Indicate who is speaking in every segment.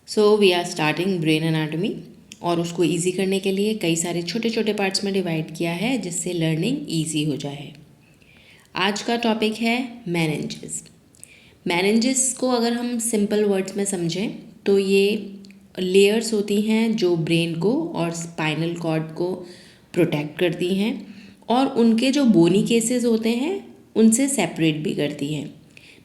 Speaker 1: So we are starting brain anatomy और उसको easy करने के लिए कई सारे छोटे छोटे पार्ट्स में डिवाइड किया है जिससे लर्निंग इजी हो जाए। आज का टॉपिक है मेनिंजेस। मेनिंजेस को अगर हम सिंपल वर्ड्स में समझें तो ये लेयर्स होती हैं जो ब्रेन को और स्पाइनल कॉर्ड को प्रोटेक्ट करती हैं और उनके जो बोनी केसेस होते हैं उनसे सेपरेट भी करती हैं।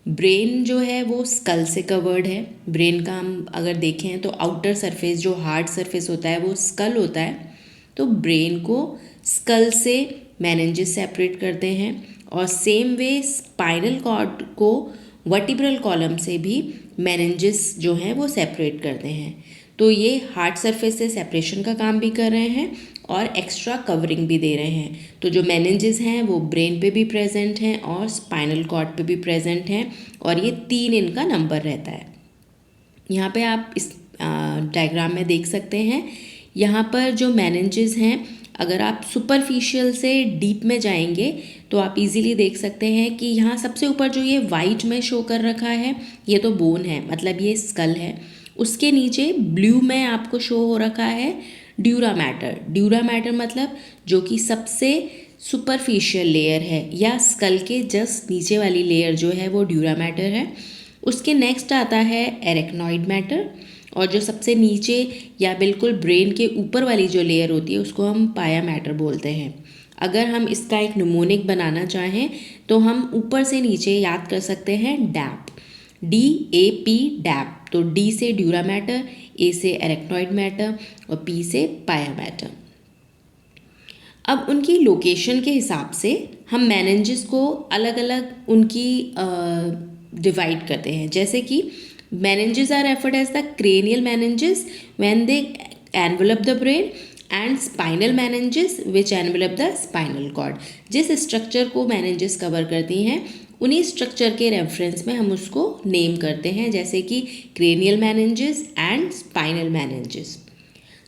Speaker 1: ब्रेन जो है वो स्कल से कवर्ड है। ब्रेन का हम अगर देखें तो आउटर सरफेस जो हार्ड सरफेस होता है वो स्कल होता है। तो ब्रेन को स्कल से मेनिंजेस सेपरेट करते हैं और सेम वे स्पाइनल कॉर्ड को वर्टिब्रल कॉलम से भी मेनिंजेस जो हैं वो सेपरेट करते हैं। तो ये हार्ड सरफेस से सेपरेशन का काम भी कर रहे हैं और एक्स्ट्रा कवरिंग भी दे रहे हैं। तो जो मेनिंजेस हैं वो ब्रेन पे भी प्रेजेंट हैं और स्पाइनल कॉर्ड पे भी प्रेजेंट हैं और ये 3 इनका नंबर रहता है। यहाँ पे आप इस डायग्राम में देख सकते हैं। यहाँ पर जो मेनिंजेस हैं अगर आप सुपरफिशियल से डीप में जाएंगे तो आप इजीली देख सकते हैं कि यहाँ सबसे ऊपर जो ये वाइट में शो कर रखा है ये तो बोन है, मतलब ये स्कल है। उसके नीचे ब्लू में आपको शो हो रखा है ड्यूरा मैटर। ड्यूरा मैटर मतलब जो कि सबसे सुपरफिशियल लेयर है या स्कल के जस्ट नीचे वाली लेयर जो है वो ड्यूरा मैटर है। उसके नेक्स्ट आता है एरेक्नॉइड मैटर और जो सबसे नीचे या बिल्कुल ब्रेन के ऊपर वाली जो लेयर होती है उसको हम पाया मैटर बोलते हैं। अगर हम इसका एक निमोनिक बनाना चाहें तो हम ऊपर से नीचे याद कर सकते हैं डैप, DAP डैप। तो D से ड्यूरा मैटर, A से एरेक्नॉइड मैटर और P से पाया मैटर। अब उनकी लोकेशन के हिसाब से हम मेनिंजेस को अलग अलग उनकी डिवाइड करते हैं। जैसे कि meninges are referred as the cranial meninges when they envelop the brain and spinal meninges which envelop the spinal cord। जिस स्ट्रक्चर को meninges कवर करती हैं उन्हीं स्ट्रक्चर के रेफरेंस में हम उसको नेम करते हैं, जैसे कि cranial meninges and spinal meninges।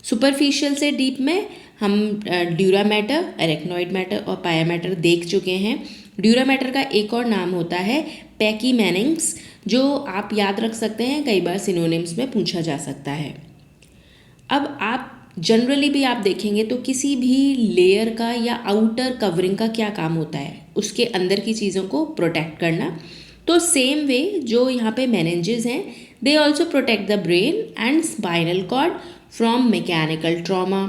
Speaker 1: Superficial से डीप में हम ड्यूरा मैटर, एरेक्नॉइड मैटर और पाया मैटर देख चुके हैं। ड्यूरा मैटर का एक और नाम होता है पैकी मेनिंग्स, जो आप याद रख सकते हैं, कई बार सिनोनिम्स में पूछा जा सकता है। अब आप जनरली भी आप देखेंगे तो किसी भी लेयर का या आउटर कवरिंग का क्या काम होता है, उसके अंदर की चीज़ों को प्रोटेक्ट करना। तो सेम वे जो यहाँ पे मेनिंजेस हैं they also protect the brain and spinal cord from mechanical trauma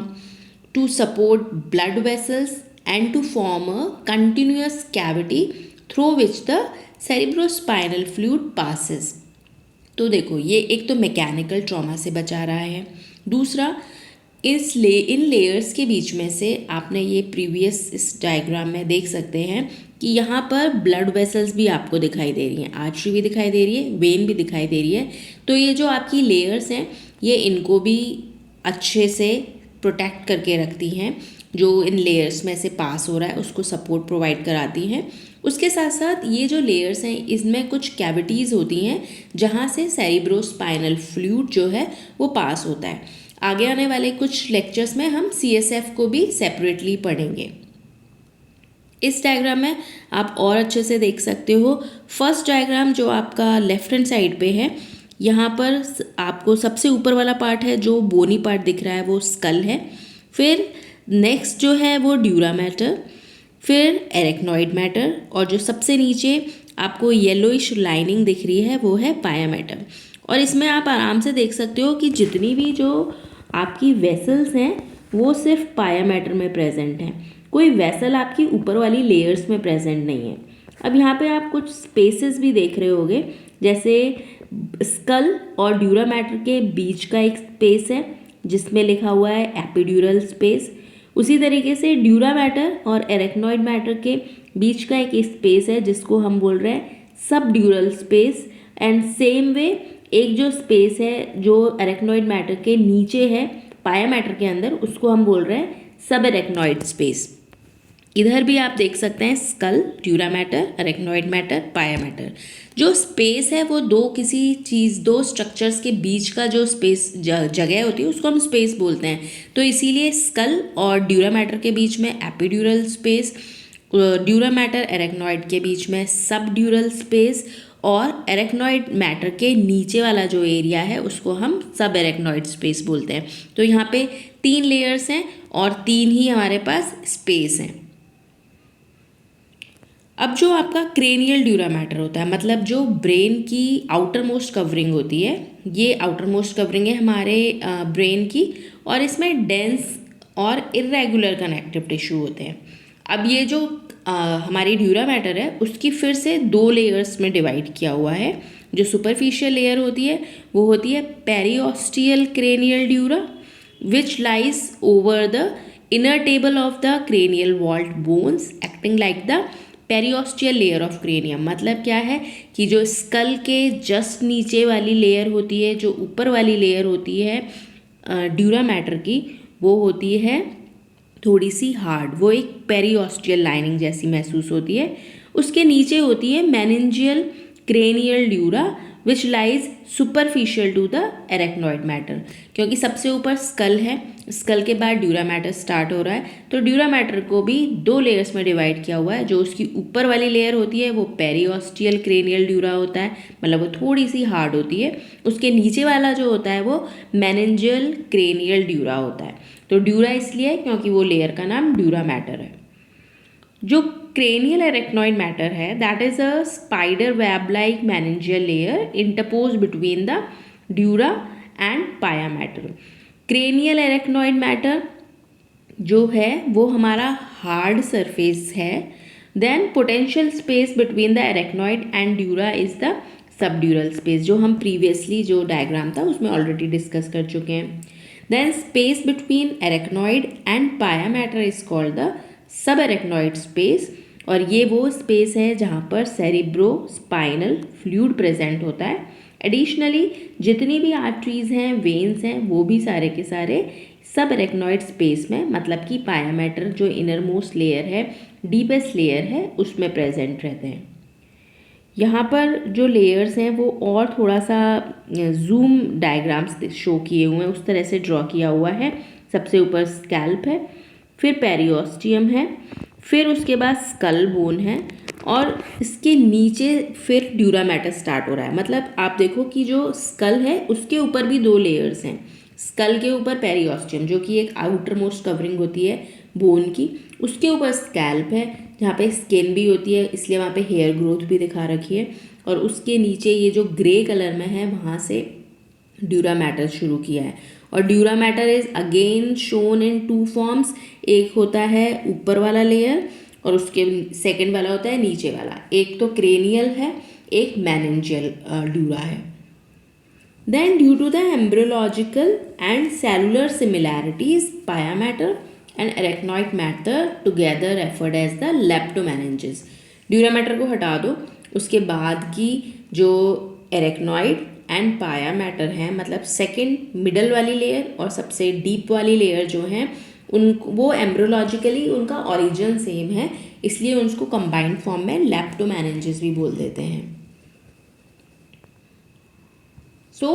Speaker 1: to support blood vessels and to form a continuous cavity through which the cerebrospinal fluid passes। तो देखो ये एक तो मैकेनिकल ट्रॉमा से बचा रहा है, दूसरा इन लेयर्स के बीच में से आपने ये प्रीवियस इस डायग्राम में देख सकते हैं कि यहाँ पर ब्लड वेसल्स भी आपको दिखाई दे रही हैं, आर्टरी भी दिखाई दे रही है, वेन भी दिखाई दे रही है। तो ये जो आपकी लेयर्स हैं ये इनको भी अच्छे से प्रोटेक्ट करके रखती हैं, जो इन लेयर्स में से पास हो रहा है उसको सपोर्ट प्रोवाइड कराती हैं। उसके साथ साथ ये जो लेयर्स हैं इसमें कुछ कैविटीज़ होती हैं जहाँ से सेरिब्रोस्पाइनल फ्लूइड जो है वो पास होता है। आगे आने वाले कुछ लेक्चर्स में हम CSF को भी सेपरेटली पढ़ेंगे। इस डायग्राम में आप और अच्छे से देख सकते हो। फर्स्ट डायग्राम जो आपका लेफ्ट हैंड साइड पे है, यहाँ पर आपको सबसे ऊपर वाला पार्ट है जो बोनी पार्ट दिख रहा है वो स्कल है, फिर नेक्स्ट जो है वो ड्यूरा मैटर, फिर एरेक्नॉइड मैटर और जो सबसे नीचे आपको येलोइश लाइनिंग दिख रही है वो है पाया मैटर। और इसमें आप आराम से देख सकते हो कि जितनी भी जो आपकी वेसल्स हैं वो सिर्फ पाया मैटर में प्रेजेंट हैं, कोई वेसल आपकी ऊपर वाली लेयर्स में प्रेजेंट नहीं है। अब यहाँ पे आप कुछ स्पेसेस भी देख रहे होंगे, जैसे स्कल और ड्यूरा मैटर के बीच का एक स्पेस है जिसमें लिखा हुआ है एपिड्यूरल स्पेस। उसी तरीके से ड्यूरा मैटर और एरेक्नॉइड मैटर के बीच का एक स्पेस है जिसको हम बोल रहे हैं सब ड्यूरल स्पेस। एंड सेम वे एक जो स्पेस है जो एरेक्नॉइड मैटर के नीचे है पाया मैटर के अंदर, उसको हम बोल रहे हैं सब एरेक्नॉइड स्पेस। इधर भी आप देख सकते हैं skull, dura mater, arachnoid mater, pia mater. जो स्पेस है वो दो स्ट्रक्चर्स के बीच का जो स्पेस जगह होती है उसको हम स्पेस बोलते हैं। तो इसीलिए स्कल और ड्यूरा मैटर के बीच में epidural space, dura mater arachnoid के बीच में सब ड्यूरल स्पेस और एरेक्नॉइड मैटर के नीचे वाला जो एरिया है उसको हम सब एरेक्नॉइड स्पेस बोलते हैं। तो यहाँ पे 3 लेयर्स हैं और 3 ही हमारे पास स्पेस हैं। अब जो आपका क्रेनियल ड्यूरा मैटर होता है, मतलब जो ब्रेन की आउटर मोस्ट कवरिंग होती है, ये आउटर मोस्ट कवरिंग है हमारे ब्रेन की, और इसमें डेंस और इर्रेगुलर कनेक्टिव टिश्यू होते हैं। अब ये जो हमारी ड्यूरा मैटर है उसकी फिर से 2 लेयर्स में डिवाइड किया हुआ है। जो सुपरफिशियल लेयर होती है वो होती है periosteal cranial dura which lies over the inner table of the cranial vault bones acting like the periosteal layer of cranium. मतलब क्या है कि जो स्कल के जस्ट नीचे वाली लेयर होती है, जो ऊपर वाली लेयर होती है ड्यूरा मैटर की, वो होती है थोड़ी सी हार्ड, वो एक पेरिओस्टियल लाइनिंग जैसी महसूस होती है। उसके नीचे होती है meningeal cranial dura which lies superficial to the arachnoid mater. क्योंकि सबसे ऊपर स्कल है, स्कल के बाद ड्यूरा मैटर स्टार्ट हो रहा है, तो ड्यूरा मैटर को भी 2 लेयर्स में डिवाइड किया हुआ है। जो उसकी ऊपर वाली लेयर होती है वो पेरिओस्टियल क्रेनियल ड्यूरा होता है, मतलब वो थोड़ी सी हार्ड होती है। उसके नीचे वाला जो होता है वो मेनिंजियल क्रेनियल ड्यूरा होता है। तो ड्यूरा इसलिए क्योंकि वो लेयर का नाम ड्यूरा मैटर है। जो क्रेनियल एरेक्नॉइड मैटर है that is a spider web like meningeal layer interpose between the dura and pia mater. Cranial arachnoid mater जो है वो हमारा हार्ड सरफेस है। Then potential space between the arachnoid and dura is the subdural space, जो हम previously जो diagram था उसमें ऑलरेडी डिस्कस कर चुके हैं। Then space between arachnoid and pia mater is called the subarachnoid space, और ये वो स्पेस है जहाँ पर सेरिब्रो स्पाइनल फ्लूइड प्रेजेंट होता है। एडिशनली जितनी भी आर्टरीज हैं, वेन्स हैं, वो भी सारे के सारे सब एरेक्नॉइड स्पेस में, मतलब कि पाया मैटर जो इनर मोस्ट लेयर है, डीपेस्ट लेयर है, उसमें प्रेजेंट रहते हैं। यहाँ पर जो लेयर्स हैं वो और थोड़ा सा जूम डायग्राम्स शो किए हुए हैं, उस तरह से ड्रॉ किया हुआ है। सबसे ऊपर स्कैल्प है, फिर पेरिओस्टियम है, फिर उसके बाद स्कल बोन है, और इसके नीचे फिर ड्यूरा मैटर स्टार्ट हो रहा है। मतलब आप देखो कि जो स्कल है उसके ऊपर भी 2 लेयर्स हैं। स्कल के ऊपर पेरिओस्टियम जो कि एक आउटर मोस्ट कवरिंग होती है बोन की, उसके ऊपर स्कैल्प है जहाँ पे स्किन भी होती है, इसलिए वहाँ पे हेयर ग्रोथ भी दिखा रखी है, और उसके नीचे ये जो ग्रे कलर में है वहाँ से ड्यूरा मैटर शुरू किया है। और dura mater is again shown in 2 forms. एक होता है ऊपर वाला लेयर और उसके सेकंड वाला होता है नीचे वाला। एक तो क्रेनियल है, एक मेनिंजियल ड्यूरा है। Then due to the embryological and cellular similarities pia mater and arachnoid mater together referred as the leptomeninges. Dura mater को हटा दो, उसके बाद की जो एरेक्नॉइड एंड पाया मैटर है, मतलब सेकंड मिडल वाली लेयर और सबसे डीप वाली लेयर जो है, उन वो एम्ब्रियोलॉजिकली उनका ओरिजिन सेम है, इसलिए उसको कंबाइंड फॉर्म में लेप्टोमेनिंजेस भी बोल देते हैं। सो